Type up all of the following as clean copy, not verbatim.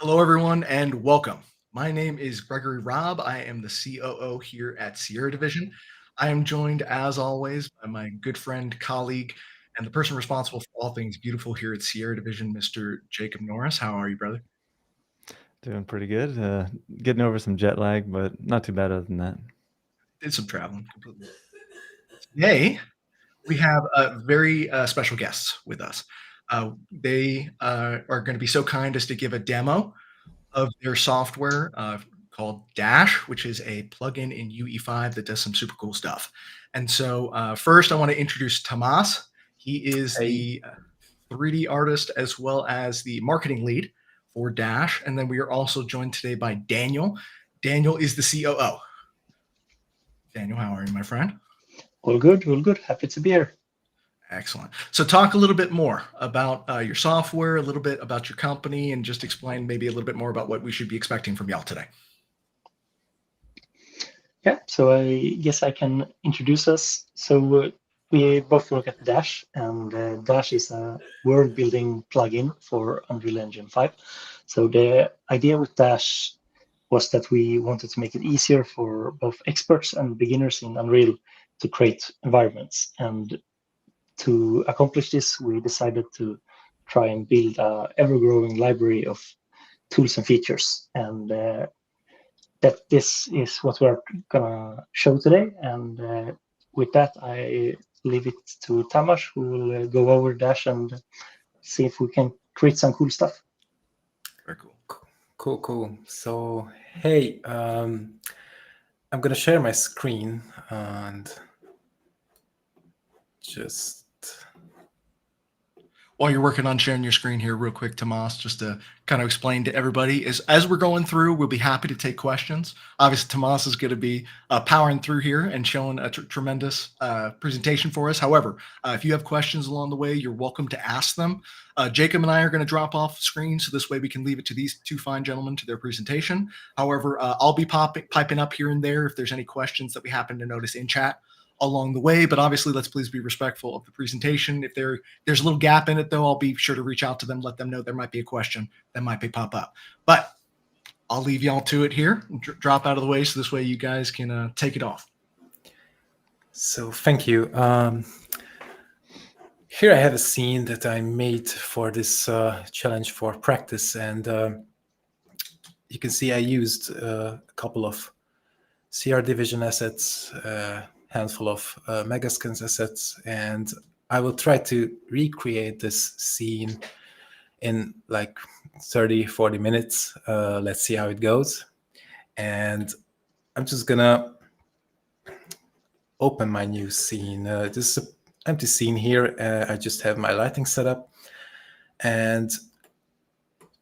Hello, everyone, and welcome. My name is Gregory Robb. I am the COO here at Sierra Division. I am joined, as always, by my good friend, colleague, and the person responsible for all things beautiful here at Sierra Division, Mr. Jacob Norris. How are you, brother? Doing pretty good. Getting over some jet lag, but not too bad other than that. Did some traveling completely. Today, we have very special guests with us. They are going to be so kind as to give a demo of their software called Dash, which is a plugin in UE5 that does some super cool stuff. And so, first, I want to introduce Tamas. He is Hey, the 3D artist as well as the marketing lead for Dash. And then we are also joined today by Daniel. Daniel is the COO. Daniel, how are you, my friend? all good, all good. Happy to be here. Excellent. So, talk a little bit more about your software, a little bit about your company, and just explain maybe a little bit more about what we should be expecting from y'all today. Yeah, so I guess I can introduce us. So we both work at Dash, and Dash is a world-building plugin for Unreal Engine 5. So the idea with Dash was that we wanted to make it easier for both experts and beginners in Unreal to create environments. And to accomplish this, we decided to try and build a ever-growing library of tools and features. And that this is what we're gonna show today. And with that, I leave it to Tamas, who will go over Dash and see if we can create some cool stuff. Very cool. Cool. So, hey, I'm gonna share my screen and just While you're working on sharing your screen here real quick, Tomas, just to kind of explain to everybody, is as we're going through, we'll be happy to take questions. Obviously, Tomas is going to be powering through here and showing a tremendous presentation for us. However, if you have questions along the way, you're welcome to ask them. Jacob and I are going to drop off screen, so this way we can leave it to these two fine gentlemen to their presentation. However, I'll be piping up here and there if there's any questions that we happen to notice in chat along the way, but obviously let's please be respectful of the presentation. If there's a little gap in it, though, I'll be sure to reach out to them, let them know there might be a question that might be pop up. But I'll leave y'all to it here, drop out of the way, so this way you guys can take it off. So thank you. Here I have a scene that I made for this challenge for practice, and you can see I used a couple of CR Division assets, handful of Megascans assets, and I will try to recreate this scene in like 30-40 minutes. Let's see how it goes. And I'm just gonna open my new scene. This is an empty scene here. I just have my lighting set up. And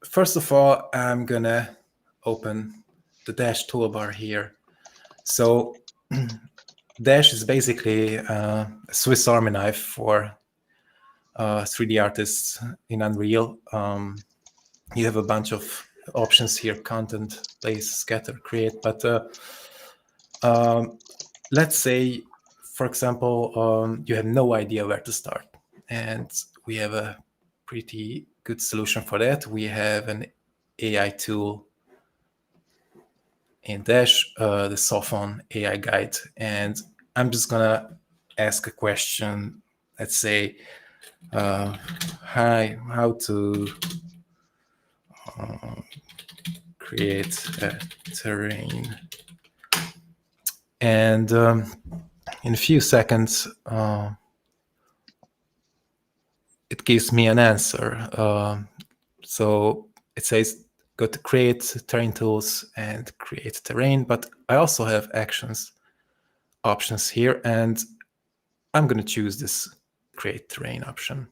first of all, I'm gonna open the Dash toolbar here. So Dash is basically a Swiss Army knife for 3D artists in Unreal. You have a bunch of options here: content, place, scatter, create. But let's say, for example, you have no idea where to start. And we have a pretty good solution for that. We have an AI tool in Dash, the Sophon AI guide. And I'm just gonna ask a question. Let's say, hi, how to create a terrain. And in a few seconds, it gives me an answer. So it says, go to create terrain tools and create terrain, but I also have options here, and I'm going to choose this create terrain option.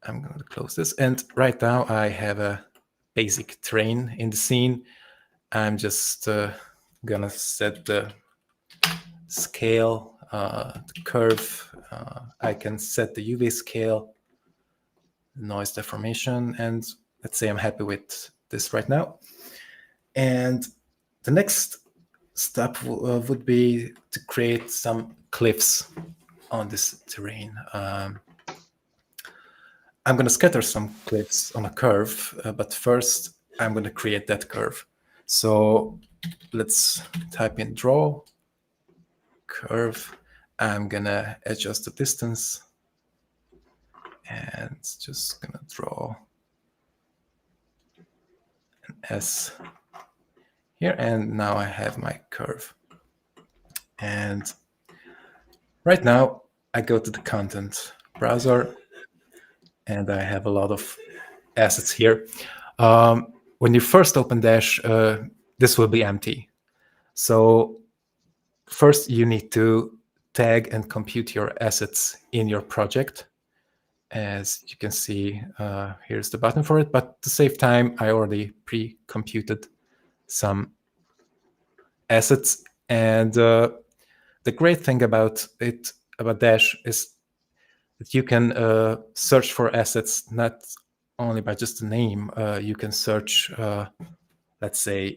I'm going to close this, and right now I have a basic terrain in the scene. I'm just gonna set the scale, the curve. I can set the UV scale, noise deformation, and let's say I'm happy with this right now. And the next step would be to create some cliffs on this terrain. I'm going to scatter some cliffs on a curve, but first I'm going to create that curve. So let's type in draw curve. I'm going to adjust the distance and just going to draw an S here. And now I have my curve. And right now I go to the content browser and I have a lot of assets here. When you first open Dash, this will be empty. So first you need to tag and compute your assets in your project. As you can see, here's the button for it, but to save time, I already pre-computed some assets. And the great thing about Dash is that you can search for assets not only by just the name. You can search, let's say,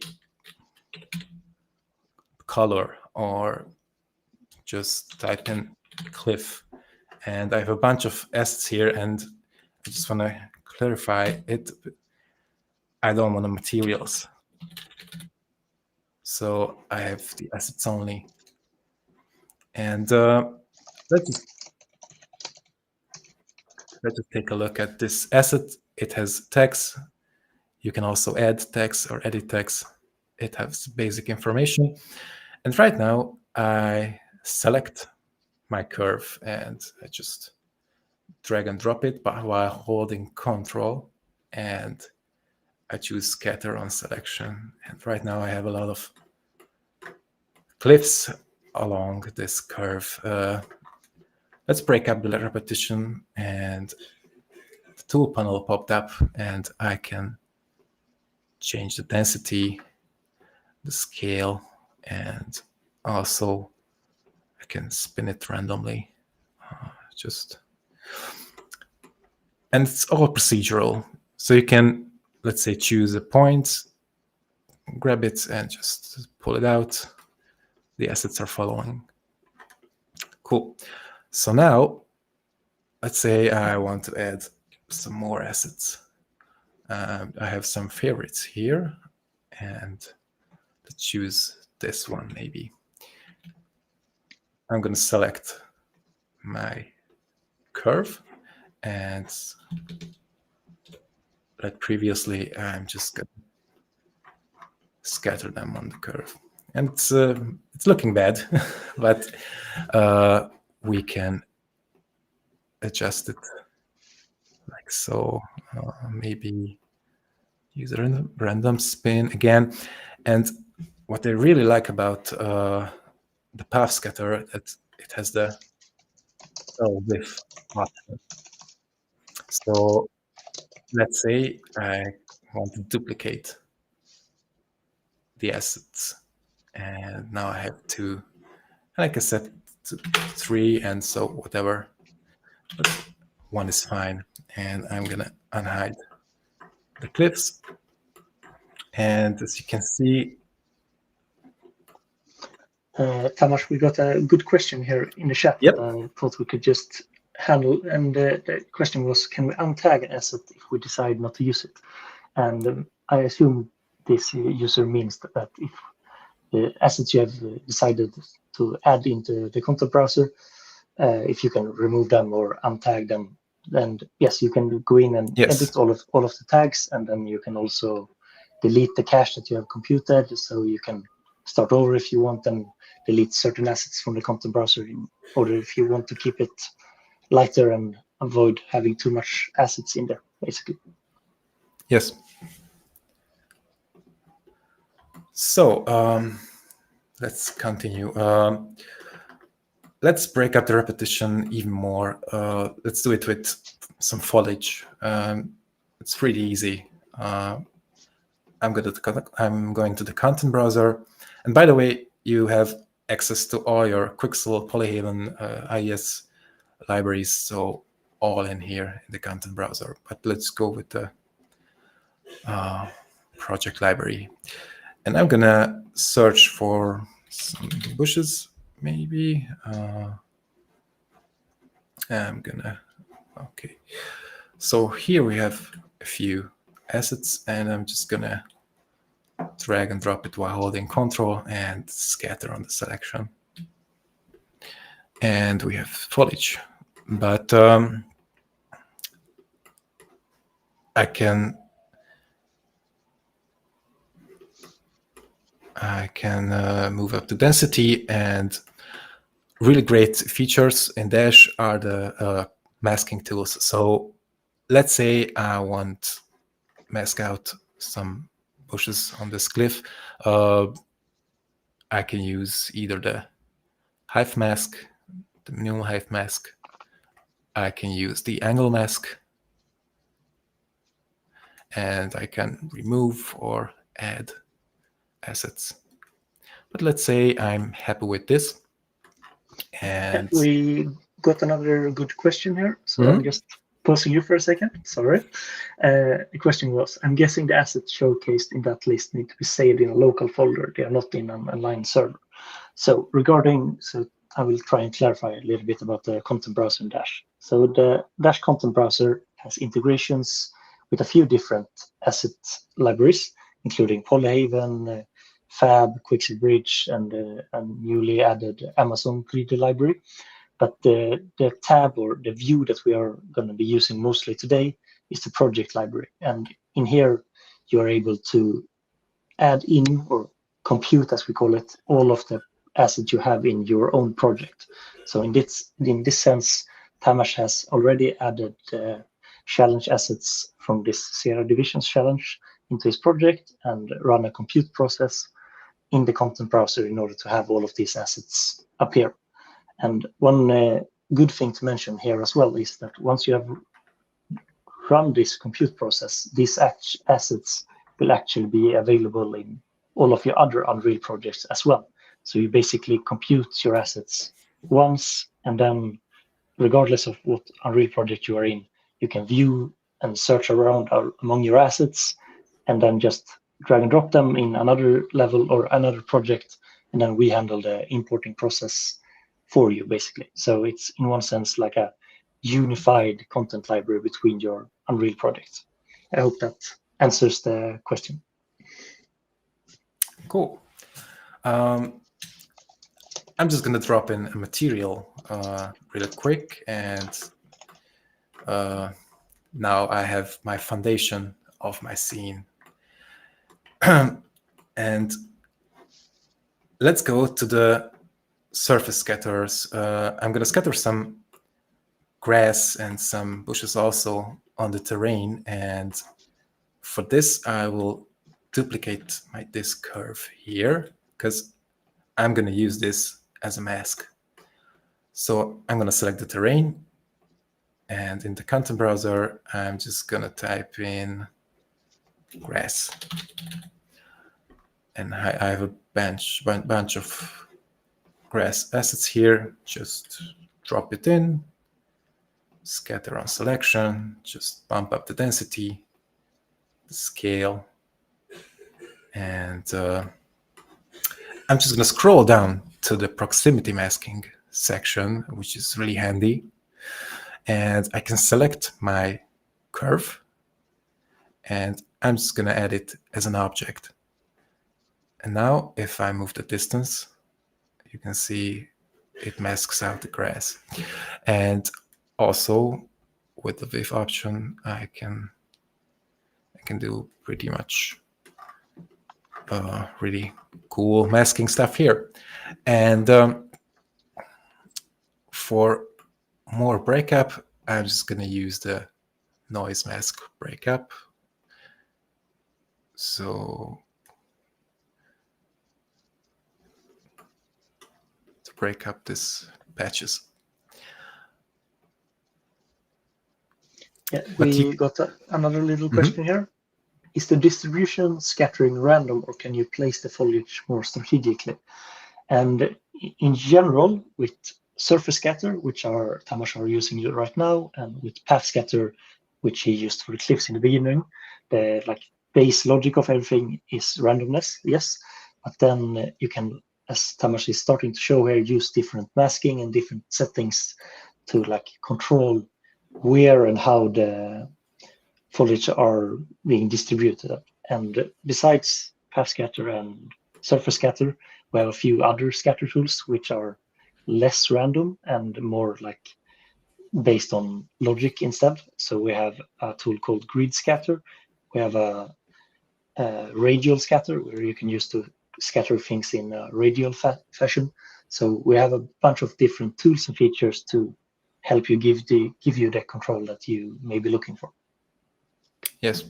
color, or just type in cliff. And I have a bunch of assets here, and I just want to clarify it. I don't want the materials. So I have the assets only. And let's just take a look at this asset. It has text. You can also add text or edit text. It has basic information. And right now I select my curve and I just drag and drop it while holding Control, and I choose scatter on selection. And right now I have a lot of cliffs along this curve. Let's break up the repetition, and the tool panel popped up, and I can change the density, the scale, and also I can spin it randomly. And it's all procedural. So you can, let's say, choose a point, grab it, and just pull it out. The assets are following. Cool. So now, let's say I want to add some more assets. I have some favorites here, and let's choose this one maybe. I'm going to select my curve, and like previously, I'm just going to scatter them on the curve. And it's looking bad, but we can adjust it like so. Maybe use a random spin again. And what I really like about the path scatter, that it has the width option. So let's say I want to duplicate the assets, and now I have two, like I said, 3, and so whatever, but 1 is fine. And I'm gonna unhide the cliffs, and as you can see, Tamas, we got a good question here in the chat. Yep. That I thought we could just handle, and the question was, can we untag an asset if we decide not to use it? And I assume this user means that if the assets you have decided to add into the content browser, if you can remove them or untag them, then yes, you can go in and edit all of the tags, and then you can also delete the cache that you have computed, so you can start over if you want, and delete certain assets from the content browser in order if you want to keep it lighter and avoid having too much assets in there, basically. Yes. So let's continue. Let's break up the repetition even more. Let's do it with some foliage. It's pretty easy. I'm going to the content browser. And by the way, you have access to all your Quixel, Polyhaven, IES libraries, so all in here in the content browser. But let's go with the project library. And I'm going to search for some bushes, maybe. Okay. So here we have a few assets, and I'm just gonna drag and drop it while holding Control and scatter on the selection. And we have foliage, but I can move up the density, and really great features in Dash are the masking tools. So let's say I want mask out some bushes on this cliff. I can use either the hive mask, the minimal hive mask. I can use the angle mask, and I can remove or add assets. But let's say I'm happy with this. And we got another good question here, so I'm just pausing you for a second. Sorry. The question was, I'm guessing the assets showcased in that list need to be saved in a local folder. They are not in an online server. So I will try and clarify a little bit about the content browser in Dash. So the Dash content browser has integrations with a few different asset libraries, including Polyhaven, Fab, Quixel Bridge, and newly added Amazon 3D library. But the tab or the view that we are going to be using mostly today is the project library. And in here, you are able to add in or compute, as we call it, all of the assets you have in your own project. So in this sense, Tamas has already added challenge assets from this Sierra Divisions challenge into his project and run a compute process in the content browser in order to have all of these assets appear. And one good thing to mention here as well is that once you have run this compute process, these assets will actually be available in all of your other Unreal projects as well. So you basically compute your assets once, and then regardless of what Unreal project you are in, you can view and search around among your assets, and then just drag and drop them in another level or another project, and then we handle the importing process for you, basically. So it's in one sense like a unified content library between your Unreal projects. I hope that answers the question. Cool. I'm just going to drop in a material really quick, and now I have my foundation of my scene. And let's go to the surface scatters. I'm going to scatter some grass and some bushes also on the terrain, and for this I will duplicate this curve here because I'm going to use this as a mask. So I'm going to select the terrain, and in the content browser I'm just going to type in grass, and I have a bunch of grass assets here. Just drop it in, scatter on selection, just bump up the density, the scale, and I'm just going to scroll down to the proximity masking section, which is really handy, and I can select my curve, and I'm just going to add it as an object. And now if I move the distance, you can see it masks out the grass. And also with the width option, I can do pretty much really cool masking stuff here. And for more breakup, I'm just going to use the noise mask breakup. So to break up these patches. Yeah, we got another little question here. Is the distribution scattering random, or can you place the foliage more strategically? And in general, with surface scatter, which Tamas are using right now, and with path scatter, which he used for the cliffs in the beginning, the base logic of everything is randomness, yes. But then you can, as Tamas is starting to show here, use different masking and different settings to control where and how the foliage are being distributed. And besides path scatter and surface scatter, we have a few other scatter tools which are less random and more like based on logic instead. So we have a tool called grid scatter. We have a radial scatter where you can use to scatter things in a radial fashion. So we have a bunch of different tools and features to help you give you the control that you may be looking for. Yes.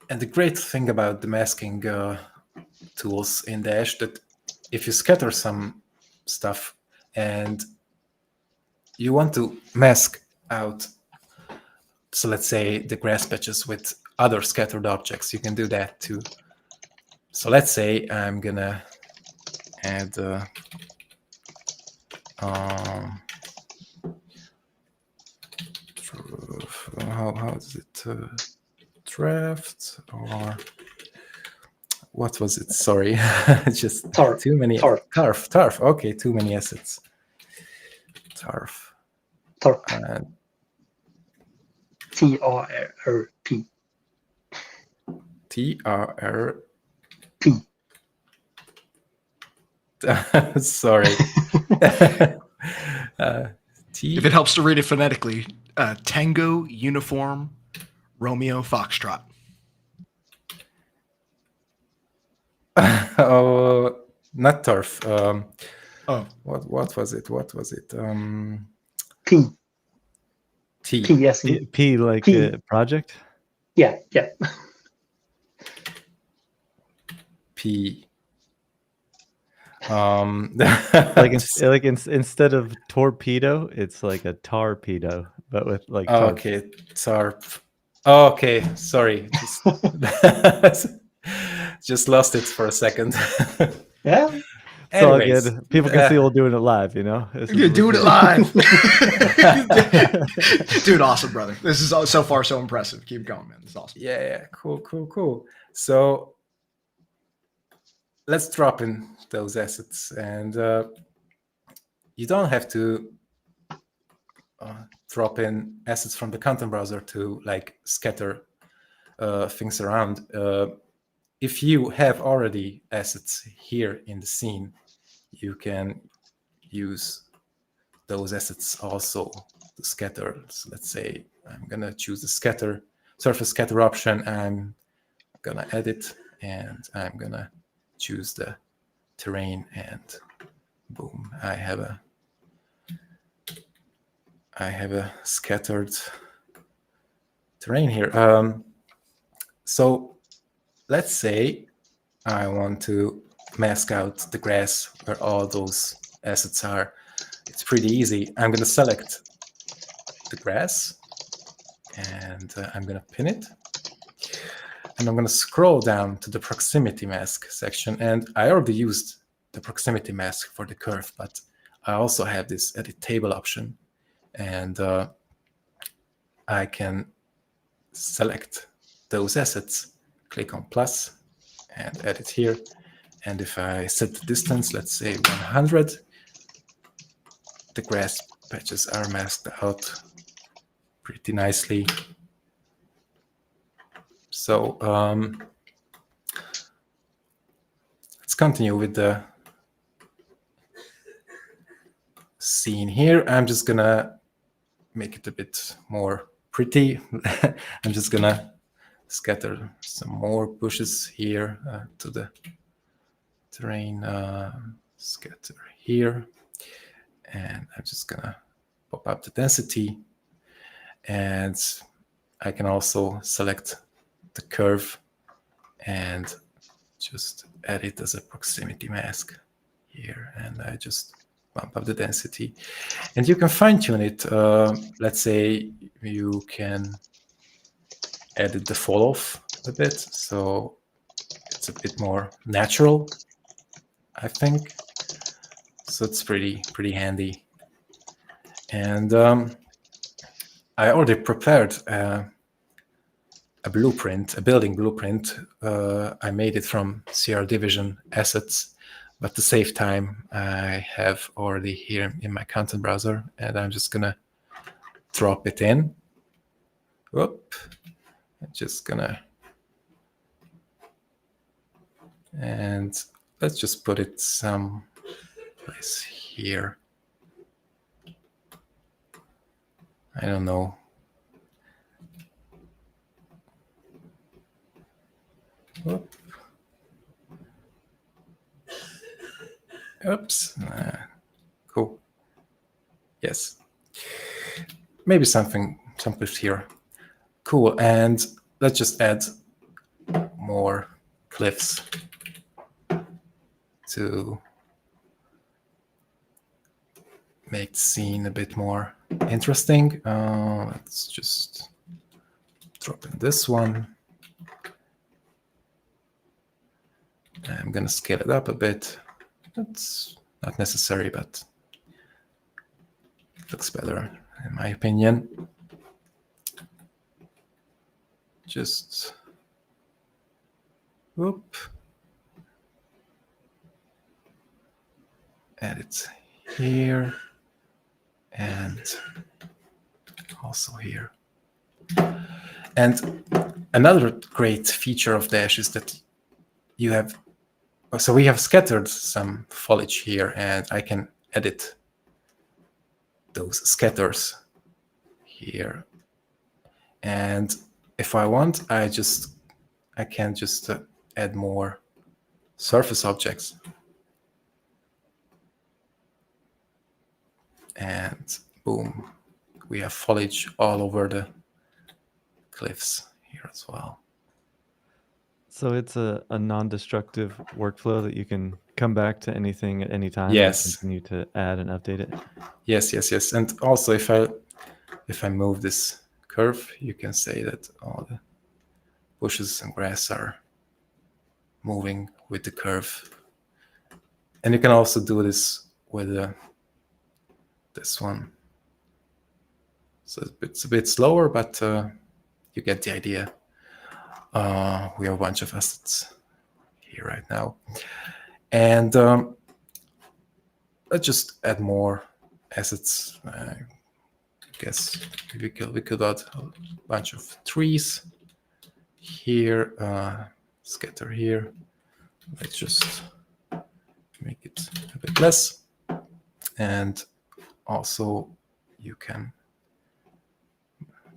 And the great thing about the masking tools in Dash that if you scatter some stuff and you want to mask out, so let's say the grass patches with other scattered objects, you can do that too. So let's say I'm gonna add how is it draft or what was it? Sorry, just Tarf. too many. Tarf. Okay, too many assets. Tarf. TRRP. TRRP. Sorry. If it helps to read it phonetically, Tango Uniform Romeo Foxtrot. Oh, not turf. Oh, what was it? What was it? P. T. P, yes. P like P. a project? Yeah. P. like instead of torpedo, it's like a tarpedo, but with like tarp. Okay, tarp. Okay, sorry. Just lost it for a second. Yeah. It's all good. People can see we're doing it live, you know? You're doing it live. Dude, awesome, brother. This is so far so impressive. Keep going, man. This is awesome. Yeah. Cool. So let's drop in those assets. And you don't have to drop in assets from the content browser to like scatter things around. If you have already assets here in the scene, you can use those assets also to scatter. So let's say I'm gonna choose the surface scatter option. I'm gonna edit and I'm gonna choose the terrain and boom, I have a scattered terrain here. So let's say I want to mask out the grass where all those assets are. It's pretty easy. I'm going to select the grass and I'm going to pin it. And I'm going to scroll down to the proximity mask section. And I already used the proximity mask for the curve, but I also have this edit table option. And I can select those assets, click on plus and edit here. And if I set the distance, let's say 100, the grass patches are masked out pretty nicely. So let's continue with the scene here. I'm just gonna make it a bit more pretty. I'm just gonna scatter some more bushes here to the terrain, scatter here. And I'm just gonna pop up the density. And I can also select the curve and just add it as a proximity mask here. And I just bump up the density. And you can fine tune it. Let's say you can edit the fall off a bit. So it's a bit more natural, I think. So it's pretty handy. And I already prepared a blueprint, a building blueprint. I made it from CR Division assets, but to save time, I have already here in my content browser, and I'm just gonna drop it in. whoop, I'm just gonna, and let's just put it some place here. I don't know. Whoop. Oops. Cool. Yes. Maybe something here. Cool. And let's just add more cliffs to make the scene a bit more interesting. Let's just drop in this one. I'm going to scale it up a bit. That's not necessary, but it looks better in my opinion. Just whoop. Add it here and also here. And another great feature of Dash is that you have, so we have scattered some foliage here, and I can edit those scatters here. And if I want, I can just add more surface objects. And boom, we have foliage all over the cliffs here as well. So it's a non-destructive workflow that you can come back to anything at any time. Yes. And continue to add and update it. Yes. And also, if I move this curve, you can say that all the bushes and grass are moving with the curve. And you can also do this with this one. So it's a bit slower, but you get the idea. We have a bunch of assets here right now. And let's just add more assets. I guess we could add a bunch of trees here, scatter here. Let's just make it a bit less. And also you can,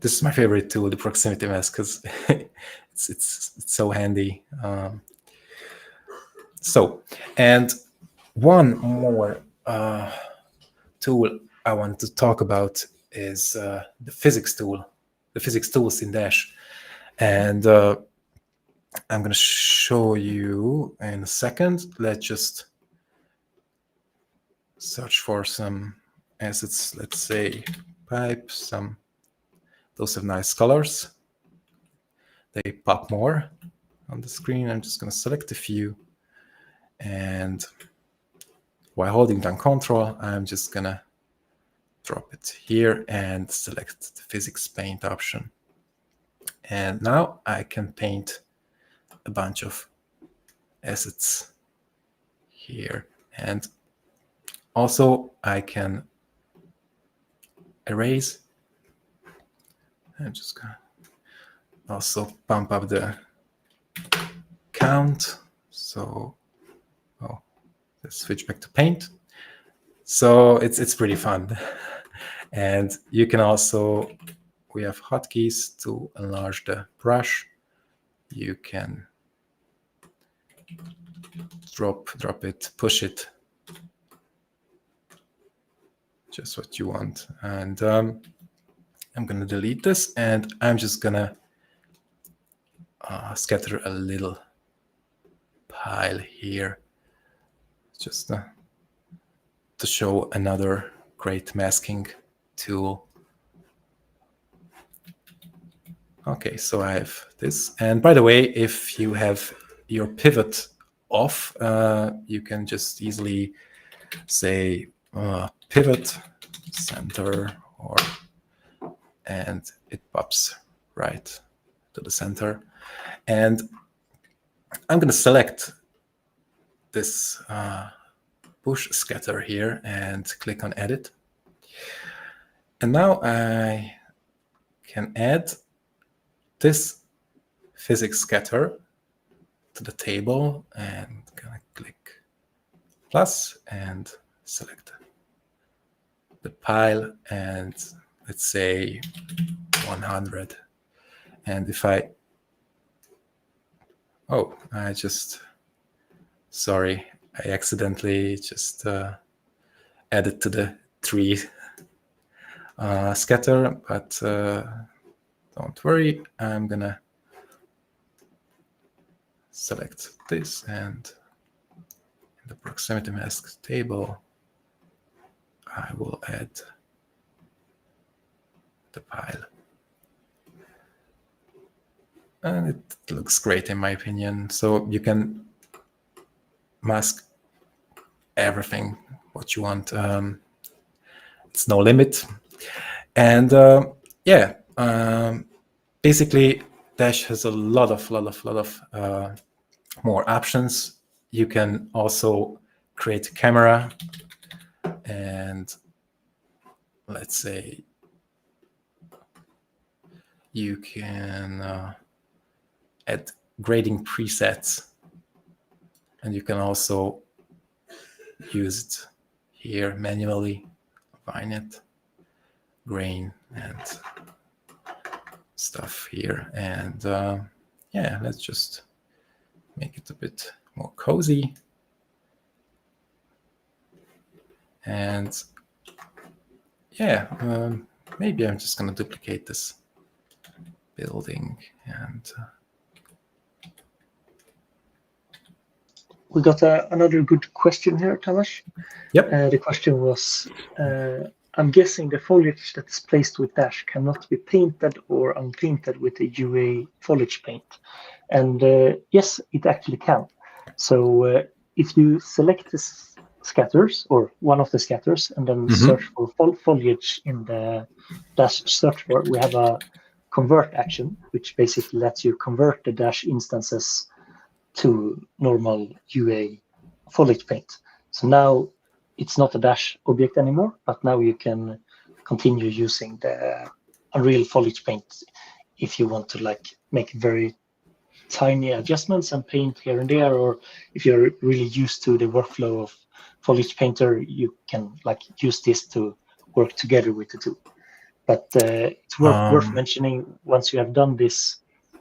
this is my favorite tool, the proximity mask, because it's so handy. And one more tool I want to talk about is the physics tool, the physics tools in Dash. And I'm going to show you in a second. Let's just search for some assets. Let's say pipe, those have nice colors. They pop more on the screen. I'm just going to select a few. And while holding down Control, I'm just going to drop it here and select the physics paint option. And now I can paint a bunch of assets here. And also I can erase. I'm just gonna also pump up the count. So, let's switch back to paint. So it's pretty fun. And you can also, we have hotkeys to enlarge the brush. You can drop it, push it, just what you want. And I'm going to delete this, and I'm just going to scatter a little pile here, just to show another great masking tool. Okay, so I have this. And by the way, if you have your pivot off, you can just easily say pivot center, and it pops right to the center. And I'm going to select this bush scatter here and click on Edit. And now I can add this physics scatter to the table and gonna click plus and select the pile, and let's say 100. And if I sorry, I accidentally just added to the 3 scatter, but don't worry, I'm gonna select this, and in the proximity mask table I will add the pile. And it looks great in my opinion. So you can mask everything what you want. It's no limit. And basically Dash has a lot of more options. You can also create a camera, and let's say you can add grading presets, and you can also use it here manually, vignette, grain, and stuff here. And let's just make it a bit more cozy. And maybe I'm just going to duplicate this building. And we got another good question here, Tamas. Yep. The question was, I'm guessing the foliage that's placed with Dash cannot be painted or unpainted with a UA foliage paint. And yes, it actually can. So if you select this scatters or one of the scatters and then search for foliage in the Dash search bar, we have a convert action, which basically lets you convert the Dash instances to normal UA foliage paint. So now it's not a Dash object anymore, but now you can continue using the Unreal foliage paint if you want to like make very tiny adjustments and paint here and there, or if you're really used to the workflow of foliage painter, you can like use this to work together with the tool. But it's worth mentioning, once you have done this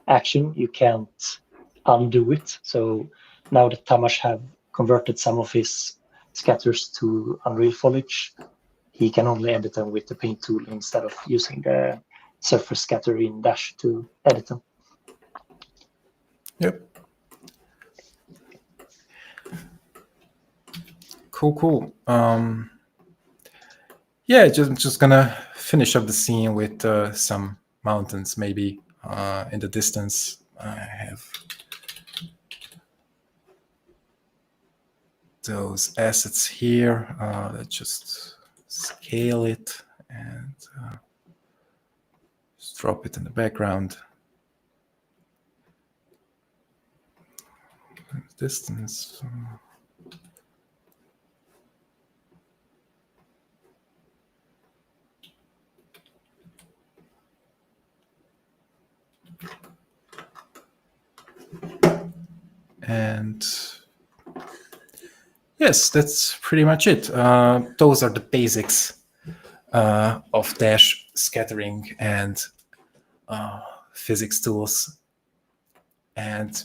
action, you can't undo it. So now that Tamas have converted some of his scatters to Unreal foliage, he can only edit them with the paint tool instead of using the surface scatter in Dash to edit them. Yep. Cool. Just gonna finish up the scene with some mountains. Maybe in the distance I have those assets here. Let's just scale it and just drop it in the background. Distance. And yes, that's pretty much it. Those are the basics of Dash scattering and physics tools. And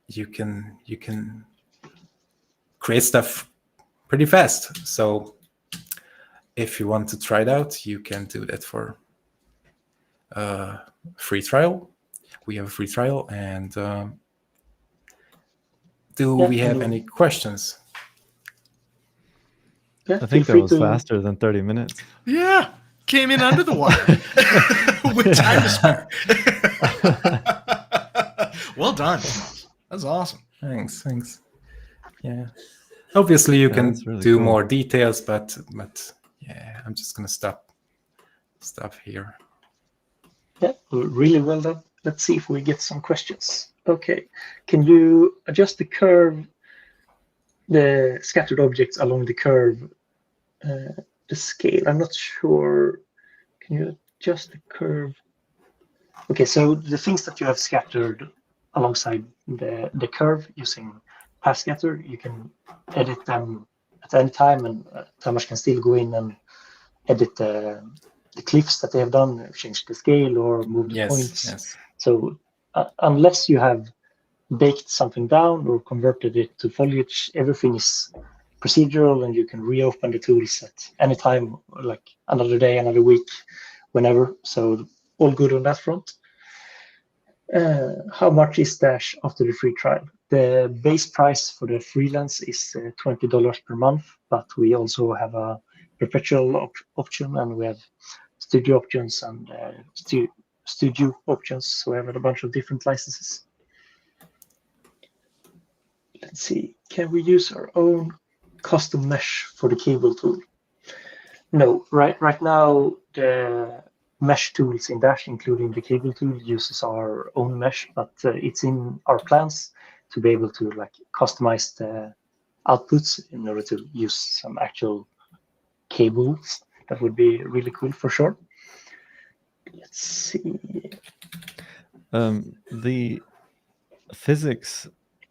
you can create stuff pretty fast. So if you want to try it out, you can do that for free trial. We have a free trial. And we have any questions? Yeah, I think that was faster than 30 minutes. Yeah, came in under the wire with time to spare. Well done. That's awesome. Thanks. Yeah. Obviously, you can really do cool. more details, but yeah, I'm just gonna stop here. Yeah, really well done. Let's see if we get some questions. Okay, can you adjust the curve, the scattered objects along the curve, the scale? I'm not sure. Can you adjust the curve? Okay, so the things that you have scattered alongside the curve using path scatter, you can edit them at any time, and Tamas can still go in and edit the cliffs that they have done, change the scale or move the points. Yes. So unless you have baked something down or converted it to foliage, everything is procedural, and you can reopen the tools at any time, like another day, another week, whenever. So all good on that front. How much is Dash after the free trial? The base price for the freelance is $20 per month, but we also have a perpetual option, and we have studio options and studio options. So we have a bunch of different licenses. Let's see, can we use our own custom mesh for the cable tool? No, right now the mesh tools in Dash, including the cable tool, uses our own mesh, but it's in our plans to be able to like customize the outputs in order to use some actual cables. That would be really cool for sure. Let's see. The physics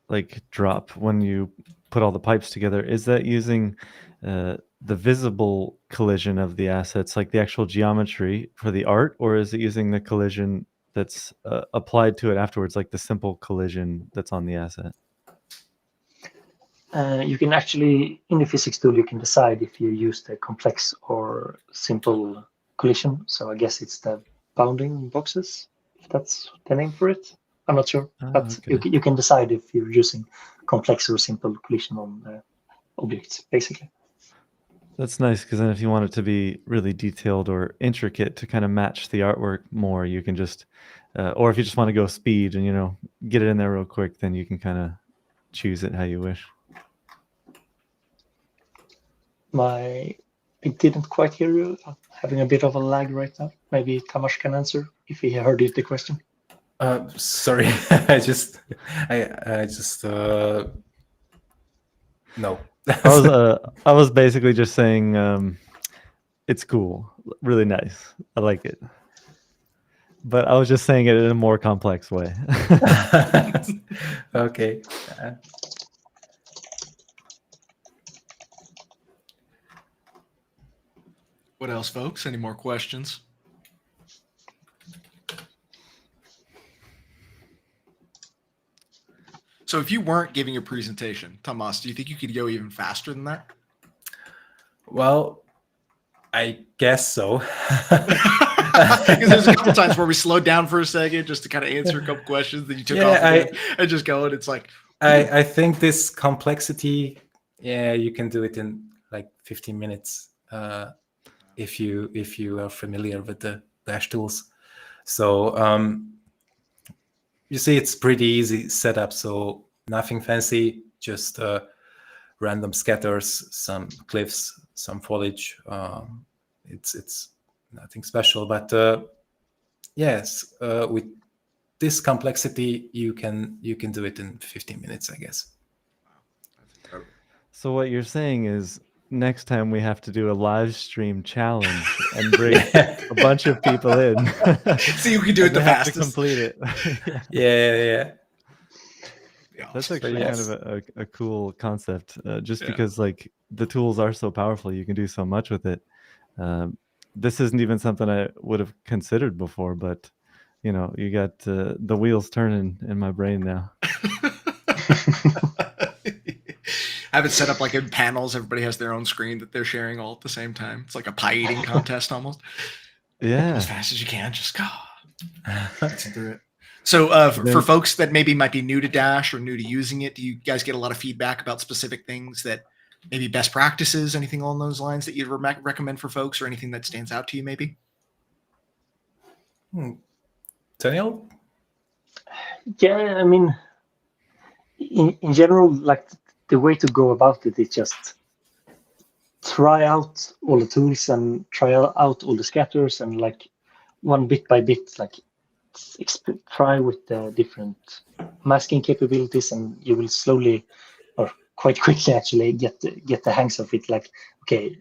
like drop when you put all the pipes together, is that using the visible collision of the assets, like the actual geometry for the art, or is it using the collision that's applied to it afterwards, like the simple collision that's on the asset? You can actually, in the physics tool, you can decide if you use the complex or simple collision. So I guess it's the bounding boxes, if that's the name for it. I'm not sure, but okay. you can decide if you're using complex or simple collision on the objects, basically. That's nice, because then if you want it to be really detailed or intricate to kind of match the artwork more, you can just, or if you just want to go speed and, you know, get it in there real quick, then you can kind of choose it how you wish. I didn't quite hear you. I'm having a bit of a lag right now. Maybe Tamas can answer if he heard the question. Sorry, I just no. I was basically just saying it's cool, really nice. I like it, but I was just saying it in a more complex way. Okay. What else, folks? Any more questions? So if you weren't giving a presentation, Tamas, do you think you could go even faster than that? Well, I guess so. Because there's a couple times where we slowed down for a second just to kind of answer a couple questions, then you took off again and just go, and it's like... I think this complexity, you can do it in like 15 minutes if you are familiar with the Dash tools. So you see, it's pretty easy setup. So nothing fancy, just random scatters, some cliffs, some foliage. It's nothing special, but yes, with this complexity, you can do it in 15 minutes, I guess. So what you're saying is, next time we have to do a live stream challenge and bring a bunch of people in. So you can do it the have to fastest. complete it. Yeah. That's actually kind of a cool concept, just Yeah. because like the tools are so powerful, you can do so much with it. This isn't even something I would have considered before, but you know, you got the wheels turning in my brain now. Have it set up like in panels. Everybody has their own screen that they're sharing all at the same time. It's like a pie eating contest almost. Yeah. As fast as you can, just go. Let's do it. So for folks that maybe might be new to Dash or new to using it, do you guys get a lot of feedback about specific things that maybe best practices, anything along those lines that you'd recommend for folks, or anything that stands out to you maybe? Daniel? Yeah, I mean, in general, like the way to go about it is just try out all the tools and try out all the scatters, and like one bit by bit, like try with the different masking capabilities, and you will slowly, or quite quickly actually, get the hangs of it. Like, okay,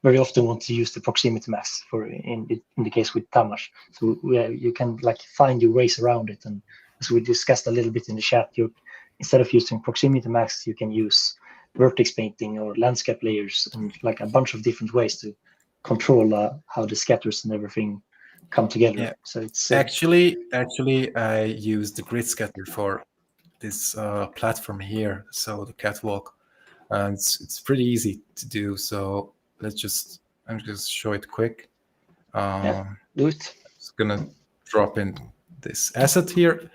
very often want to use the proximity mask for in the case with Tamas. So yeah, you can like find your ways around it. And as we discussed a little bit in the chat, you instead of using proximity masks, you can use vertex painting or landscape layers and like a bunch of different ways to control how the scatters and everything come together. Yeah. So it's Actually, I use the grid scatter for this platform here, so the catwalk. It's pretty easy to do. So I'm just show it quick. do it. It's gonna drop in this asset here,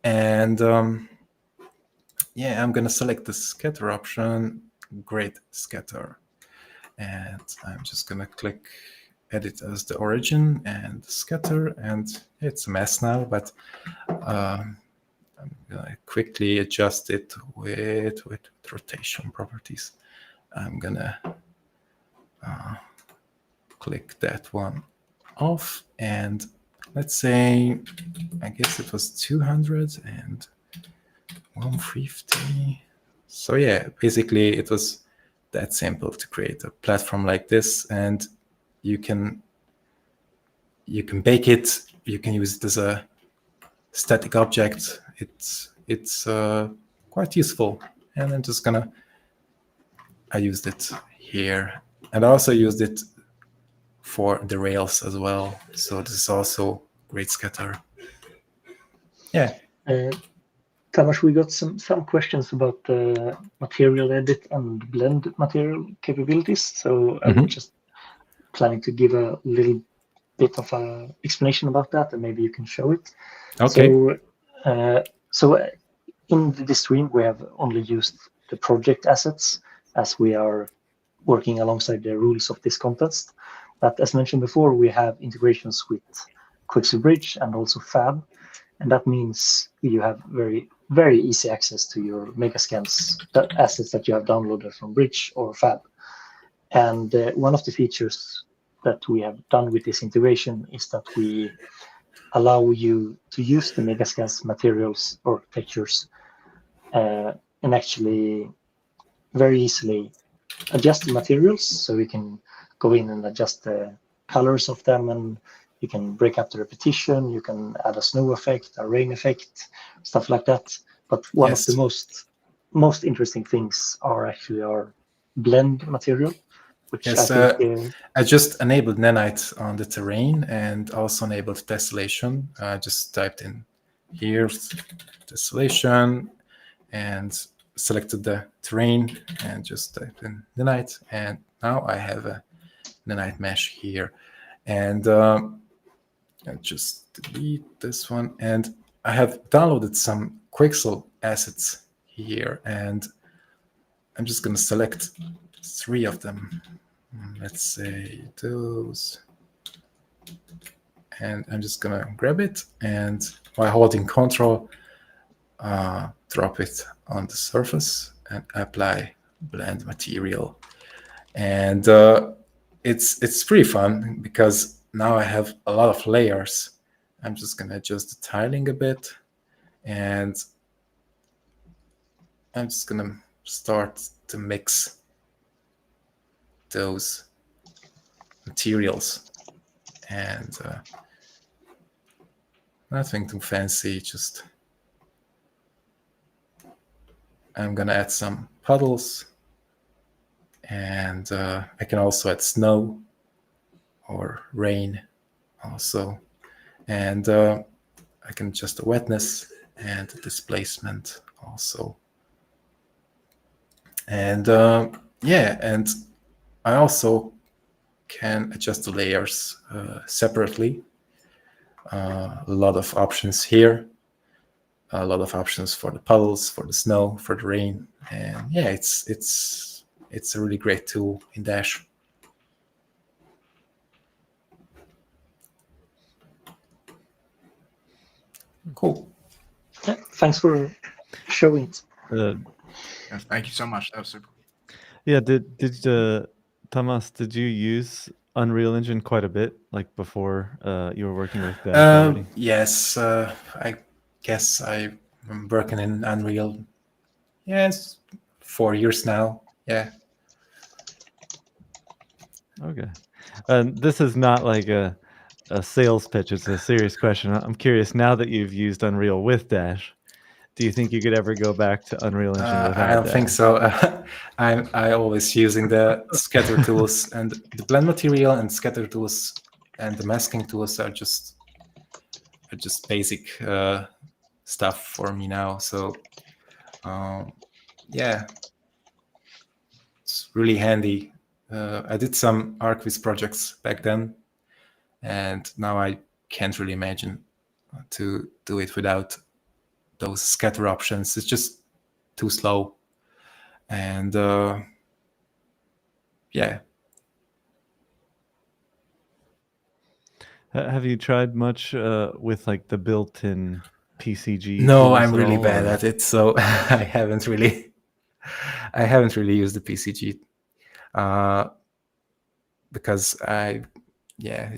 and yeah, I'm gonna select the scatter option, grid scatter, and I'm just gonna click edit as the origin and scatter, and it's a mess now, but I'm gonna quickly adjust it with rotation properties. I'm gonna click that one off, and let's say, I guess it was 200 and 150. So yeah, basically it was that simple to create a platform like this, and you can bake it. You can use it as a static object. It's quite useful, and I used it here, and I also used it for the rails as well. So this is also great scatter. Yeah. Tamas, we got some questions about the material edit and blend material capabilities. So I'm just planning to give a little bit of a explanation about that, and maybe you can show it. Okay. So in the stream, we have only used the project assets as we are working alongside the rules of this contest. But as mentioned before, we have integrations with Quixel Bridge and also Fab. And that means you have very, very easy access to your Megascans, the assets that you have downloaded from Bridge or Fab. And one of the features that we have done with this integration is that we allow you to use the Megascans materials or textures and actually very easily adjust the materials. So we can go in and adjust the colors of them, and you can break up the repetition. You can add a snow effect, a rain effect, stuff like that. But one of the most interesting things are actually our blend material, which yes, I think I just enabled nanite on the terrain and also enabled tessellation. I just typed in here tessellation and selected the terrain and just typed in nanite, and now I have a nanite mesh here. And I just delete this one, and I have downloaded some Quixel assets here, and I'm just going to select 3 of them. Let's say those, and I'm just going to grab it, and by holding Control, drop it on the surface and apply blend material. And it's pretty fun because now I have a lot of layers. I'm just going to adjust the tiling a bit, and I'm just going to start to mix those materials. And nothing too fancy, just I'm going to add some puddles, and I can also add snow or rain also. And I can adjust the wetness and the displacement also. And yeah, and I also can adjust the layers separately. A lot of options here. A lot of options for the puddles, for the snow, for the rain. And yeah, it's a really great tool in Dash. Cool. Yeah, thanks for showing it. Yeah, thank you so much. That was super. Yeah, did Tamas, did you use Unreal Engine quite a bit, like before you were working with Dash already? Yes, I guess I'm working in Unreal. Yes, 4 years now. Yeah. Okay. And this is not like a sales pitch. It's a serious question. I'm curious, now that you've used Unreal with Dash, do you think you could ever go back to Unreal Engine I without don't think Dash? so. I always using the scatter tools, and the blend material and scatter tools and the masking tools are just basic stuff for me now. So yeah, it's really handy. I did some ArcViz projects back then, and now I can't really imagine to do it without those scatter options. It's just too slow. And yeah. Have you tried much with like the built-in PCG No, tools I'm at really all, bad or- at it, so I haven't really used the PCG because I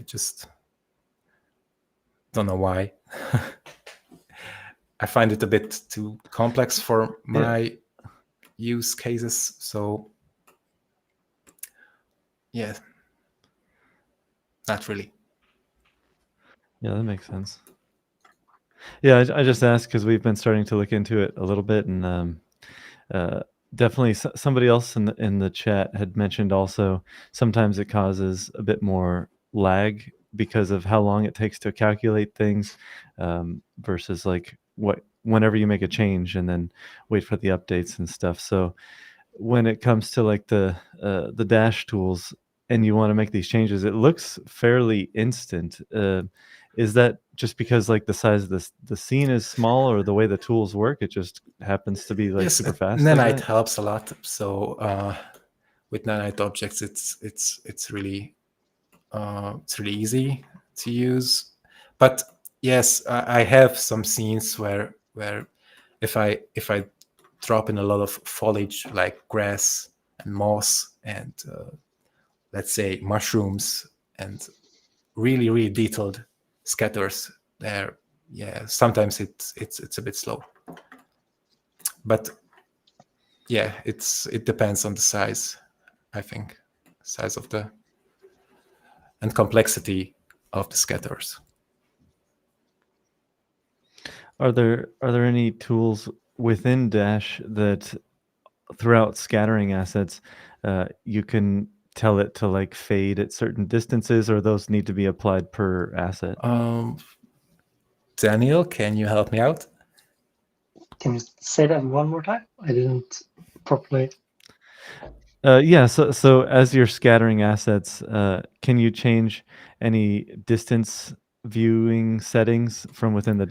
just don't know why. I find it a bit too complex for my use cases, so yeah, not really. Yeah, that makes sense. Yeah, I just asked because we've been starting to look into it a little bit, and definitely somebody else in the chat had mentioned also sometimes it causes a bit more lag because of how long it takes to calculate things, versus like whenever you make a change and then wait for the updates and stuff. So when it comes to like the dash tools and you want to make these changes, it looks fairly instant. Is that just because like the size of the scene is small, or the way the tools work, it just happens to be like Yes, super fast nanite like that? helps a lot. So with nanite objects, it's really easy to use. But yes, I have some scenes where if I drop in a lot of foliage like grass and moss and let's say mushrooms and really detailed scatters there, yeah, sometimes it's a bit slow. But yeah, it depends on the size, I think, size of the and complexity of the scatters. Are there any tools within Dash that throughout scattering assets you can tell it to like fade at certain distances, or those need to be applied per asset? Daniel, can you help me out? Can you say that one more time? I didn't properly. Yeah, so as you're scattering assets, can you change any distance viewing settings from within the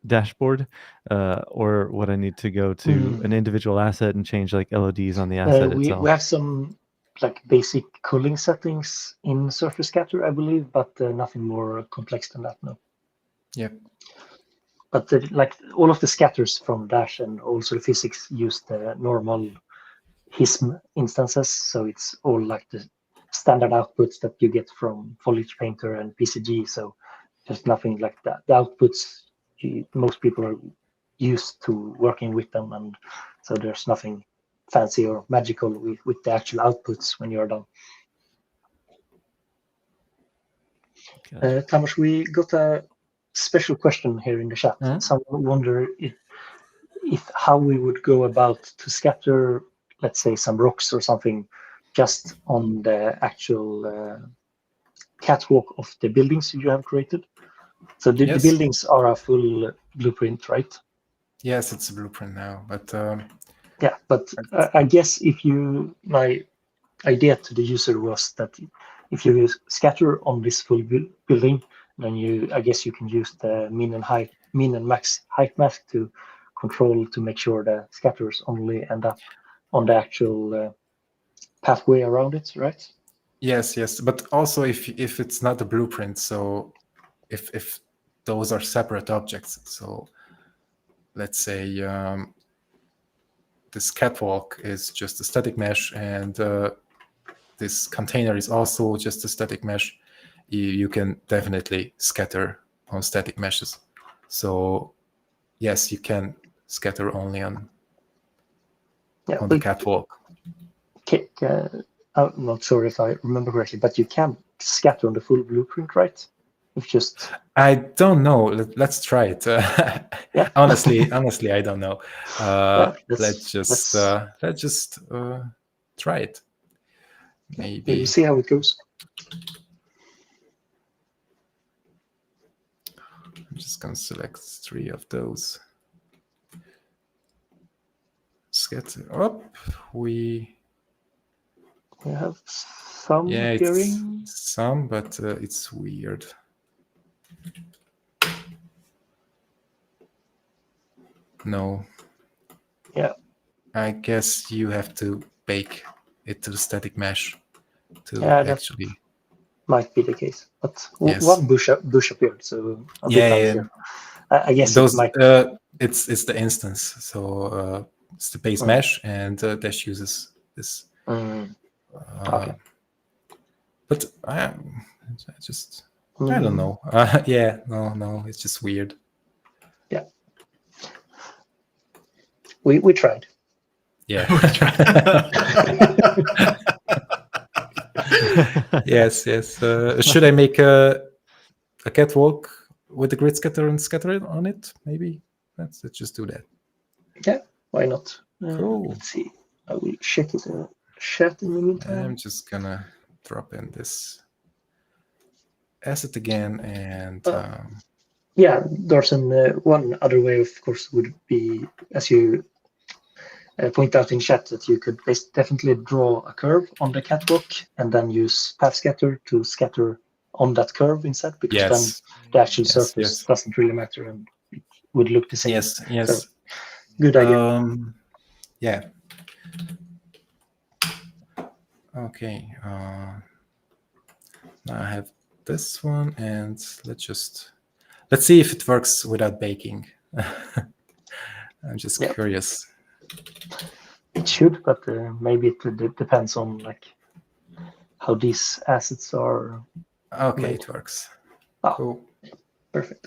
dashboard, or would I need to go to an individual asset and change like LODs on the asset We itself? have some like basic cooling settings in Surface Scatter, I believe, but nothing more complex than that. No. Yeah. But like all of the scatters from Dash and also the physics use the normal HISM instances, so it's all like the standard outputs that you get from Foliage Painter and PCG. So there's nothing like that. The outputs, most people are used to working with them, and so there's nothing fancy or magical with the actual outputs when you're done. Gotcha. Tamas, we got a special question here in the chat. Someone wonder if how we would go about to scatter, let's say, some rocks or something just on the actual catwalk of the buildings you have created. So the Yes. buildings are a full blueprint, right? Yes, it's a blueprint now, but yeah. But I guess my idea to the user was that if you scatter on this full building, then I guess you can use the min and max height mask to control to make sure the scatters only end up on the actual pathway around it, right? yes. But also if it's not a blueprint, so if those are separate objects, so let's say this catwalk is just a static mesh and this container is also just a static mesh, you can definitely scatter on static meshes. So yes, you can scatter only on the catwalk. I'm not sure if I remember correctly, but you can't scatter on the full blueprint, right? It's just I don't know. Let's try it. yeah. honestly, I don't know. Yeah, Let's just try it. Maybe we'll see how it goes. I'm just gonna select 3 of those. Scatter up. We have some yeah, appearing. it's some, but it's weird. No. Yeah. I guess you have to bake it to the static mesh to Yeah, actually. Might be the case, but Yes. one bush appeared, so a bit unsure. I guess those it might. it's the instance, so it's the base Mm. mesh, and Dash uses this. Okay. But I just I Mm. don't know. Yeah, no, it's just weird. Yeah. We tried. Yeah. Yes. Should I make a catwalk with the grid scatter and scatter it on it? Maybe let's just do that. Yeah, why not? Cool. Let's see. I will check it in the chat in the meantime. I'm just gonna drop in this asset again, and yeah, there's one other way, of course, would be, as you point out in chat, that you could definitely draw a curve on the catwalk and then use path scatter to scatter on that curve instead, because then the actual surface doesn't really matter and it would look the same. Yes. So, good idea. Yeah. Okay. Now I have this one, and let's see if it works without baking. I'm just curious. It should, but maybe it depends on like how these assets are. Okay, made. it works. Oh, cool. Perfect.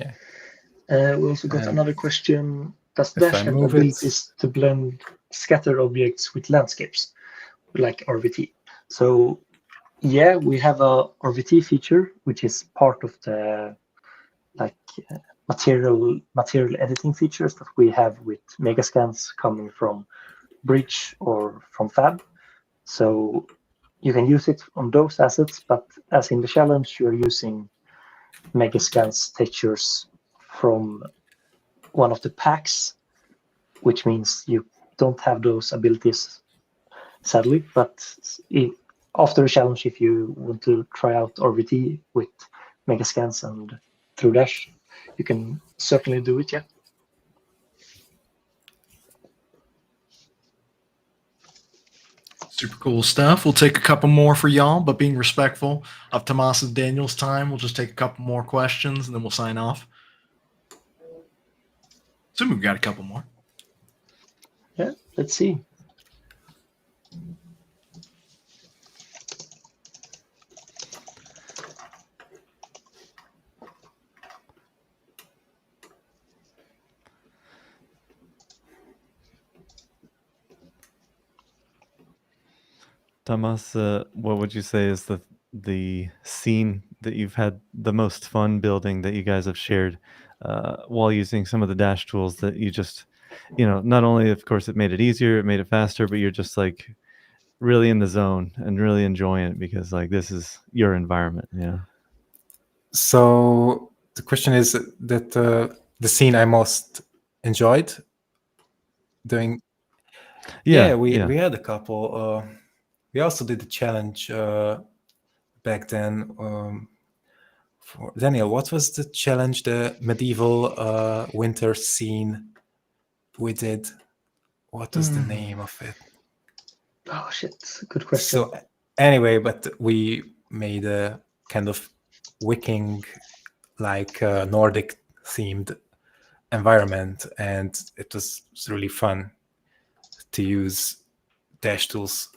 Yeah. We also got another question. Does if Dash I have move abilities to blend scattered objects with landscapes, like RVT? So, yeah, we have a RVT feature, which is part of the material editing features that we have with megascans coming from Bridge or from Fab. So you can use it on those assets, but as in the challenge, you're using megascans textures from one of the packs, which means you don't have those abilities, sadly. But after the challenge, if you want to try out RVT with megascans and through Dash, you can certainly do it, yeah. Super cool stuff. We'll take a couple more for y'all, but being respectful of Tamas and Daniel's time, we'll just take a couple more questions and then we'll sign off. So we've got a couple more. Yeah, let's see. Tamas, what would you say is the scene that you've had the most fun building that you guys have shared while using some of the Dash tools that you just, not only, of course, it made it easier, it made it faster, but you're just like really in the zone and really enjoying it because like this is your environment, So the question is that the scene I most enjoyed doing. Yeah, we had a couple. We also did the challenge back then. For Daniel, what was the challenge? The medieval winter scene we did. What was the name of it? Oh shit, good question. So anyway, but we made a kind of Viking, like Nordic themed environment, and it was really fun to use Dash tools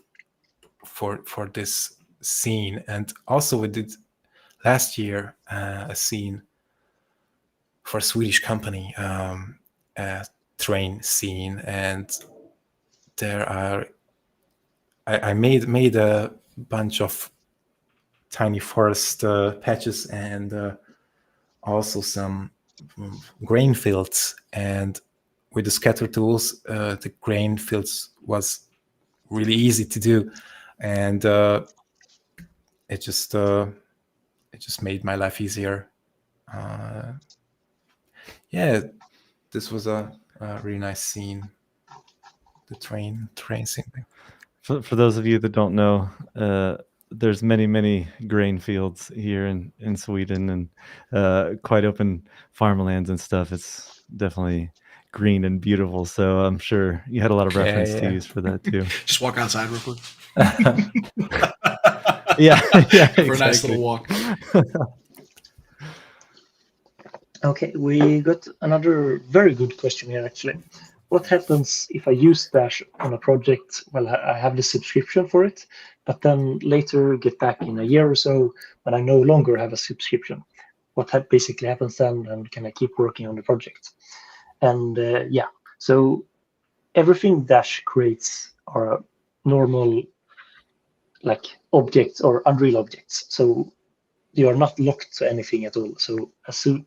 for this scene. And also we did last year a scene for a Swedish company, a train scene, and there are I made a bunch of tiny forest patches and also some grain fields. And with the scatter tools, the grain fields was really easy to do, and it just made my life easier. Yeah, this was a really nice scene. The train scene. For those of you that don't know, there's many grain fields here in Sweden, and quite open farmlands and stuff. It's definitely green and beautiful. So I'm sure you had a lot of reference to use for that too. Just walk outside real quick Yeah, for a nice little walk. Okay, we got another very good question here actually. What happens if I use Dash on a project? Well, I have the subscription for it, but then later get back in a year or so when I no longer have a subscription. What basically happens then, and can I keep working on the project? And yeah, so everything Dash creates are normal like objects or Unreal objects. So you are not locked to anything at all. So as soon,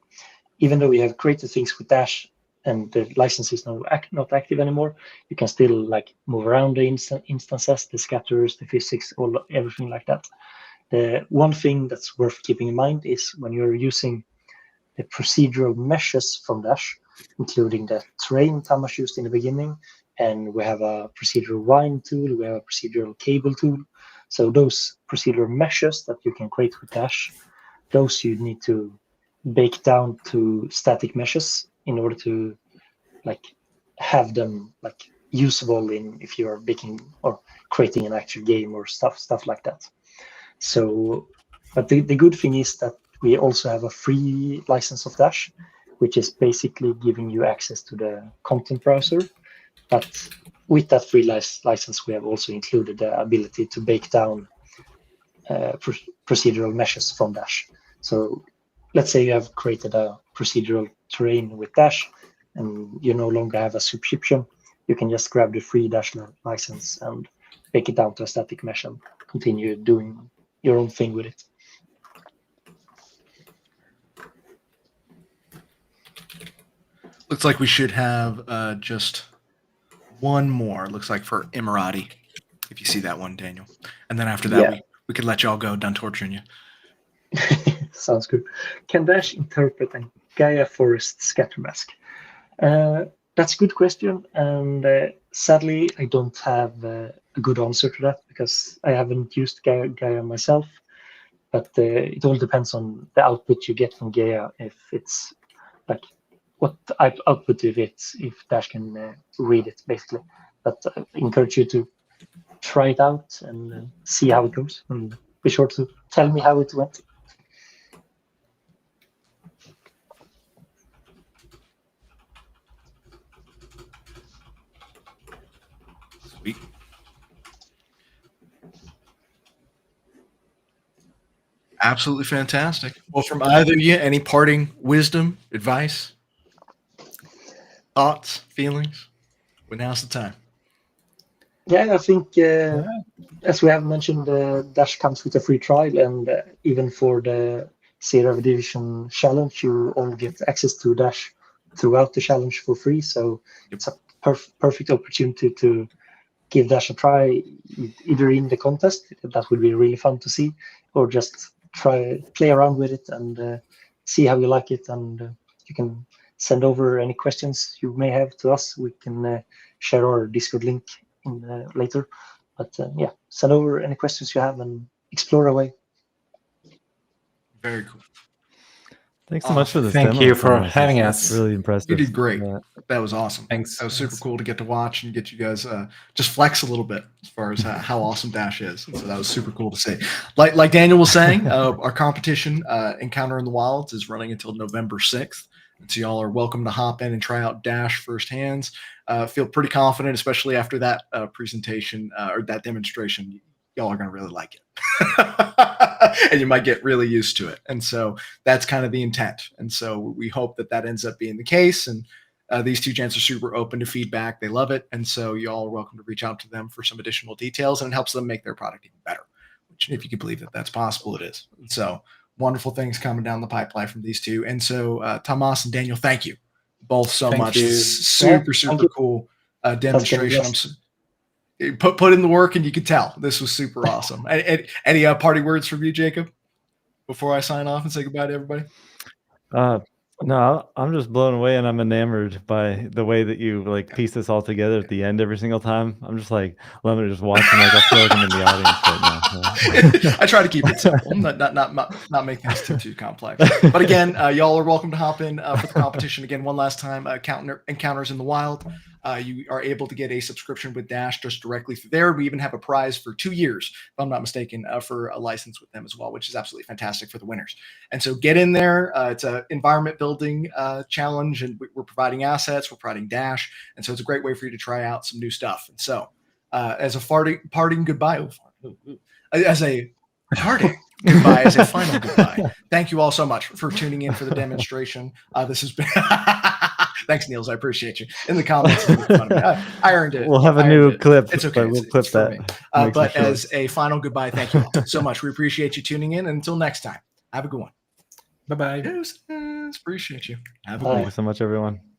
even though we have created things with Dash and the license is now not active anymore, you can still like move around the instances, the scatters, the physics, everything like that. The one thing that's worth keeping in mind is when you're using the procedural meshes from Dash, including the terrain Tamas used in the beginning, and we have a procedural line tool, we have a procedural cable tool. So those procedural meshes that you can create with Dash, those you need to bake down to static meshes in order to like have them like usable in if you're baking or creating an actual game or stuff like that. So, but the good thing is that we also have a free license of Dash, which is basically giving you access to the content browser. But with that free license, we have also included the ability to bake down procedural meshes from Dash. So let's say you have created a procedural terrain with Dash and you no longer have a subscription, you can just grab the free Dash license and bake it down to a static mesh and continue doing your own thing with it. Looks like we should have just one more. Looks like for Emirati, if you see that one, Daniel. And then after that, we could let y'all go, done torturing you. Sounds good. Can Dash interpret a Gaia Forest scatter mask? That's a good question, and sadly, I don't have a good answer to that because I haven't used Gaia myself. But it all depends on the output you get from Gaia. If it's like what output if Dash can read it, basically. But I encourage you to try it out and see how it goes, and be sure to tell me how it went. Sweet. Absolutely fantastic. Well, from either of you, any parting wisdom, advice, thoughts, feelings? Well, now's the time. Yeah, I think as we have mentioned, Dash comes with a free trial, and even for the Zero Division challenge, you only get access to Dash throughout the challenge for free. So it's a perfect opportunity to give Dash a try, either in the contest, that would be really fun to see, or just play around with it and see how you like it. And you can send over any questions you may have to us. We can share our Discord link later. But yeah, send over any questions you have and explore away. Very cool. Thanks so much for this. Thank demo, you for Thomas. having That's us. Really impressive. You did great. That was awesome. Thanks. That was super cool to get to watch and get you guys just flex a little bit as far as how awesome Dash is. And so that was super cool to see. Like Daniel was saying, our competition, Encounter in the Wilds, is running until November 6th. And so y'all are welcome to hop in and try out Dash firsthand. Feel pretty confident, especially after that presentation or that demonstration. Y'all are going to really like it. And you might get really used to it. And so that's kind of the intent. And so we hope that ends up being the case. And these two gents are super open to feedback. They love it. And so y'all are welcome to reach out to them for some additional details, and it helps them make their product even better, which, if you can believe that that's possible, it is. So wonderful things coming down the pipeline from these two. And so Tamas and Daniel, thank you both so Thank much. you. Super thank you. cool That's been a demonstration. blast. Put in the work, and you could tell this was super awesome. Any party words from you, Jacob, before I sign off and say goodbye to everybody? No, I'm just blown away, and I'm enamored by the way that you like piece this all together at the end every single time. I'm just like, let me just watching. Like I feel like I'm in the audience right now. So. I try to keep it simple, not make things too complex. But again, y'all are welcome to hop in for the competition again one last time. Encounters in the Wild. You are able to get a subscription with Dash just directly through there. We even have a prize for 2 years, if I'm not mistaken, for a license with them as well, which is absolutely fantastic for the winners. And so get in there. It's an environment building challenge, and we're providing assets, we're providing Dash. And so it's a great way for you to try out some new stuff. And so as a parting goodbye, as a final goodbye, thank you all so much for tuning in for the demonstration. This has been thanks, Niels. I appreciate you. In the comments, I earned it. We'll have a new clip. It's okay. We'll clip that. But as a final goodbye, thank you all so much. We appreciate you tuning in. And until next time, have a good one. Bye-bye. Appreciate you. Have a good Bye. one. Thank you so much, everyone.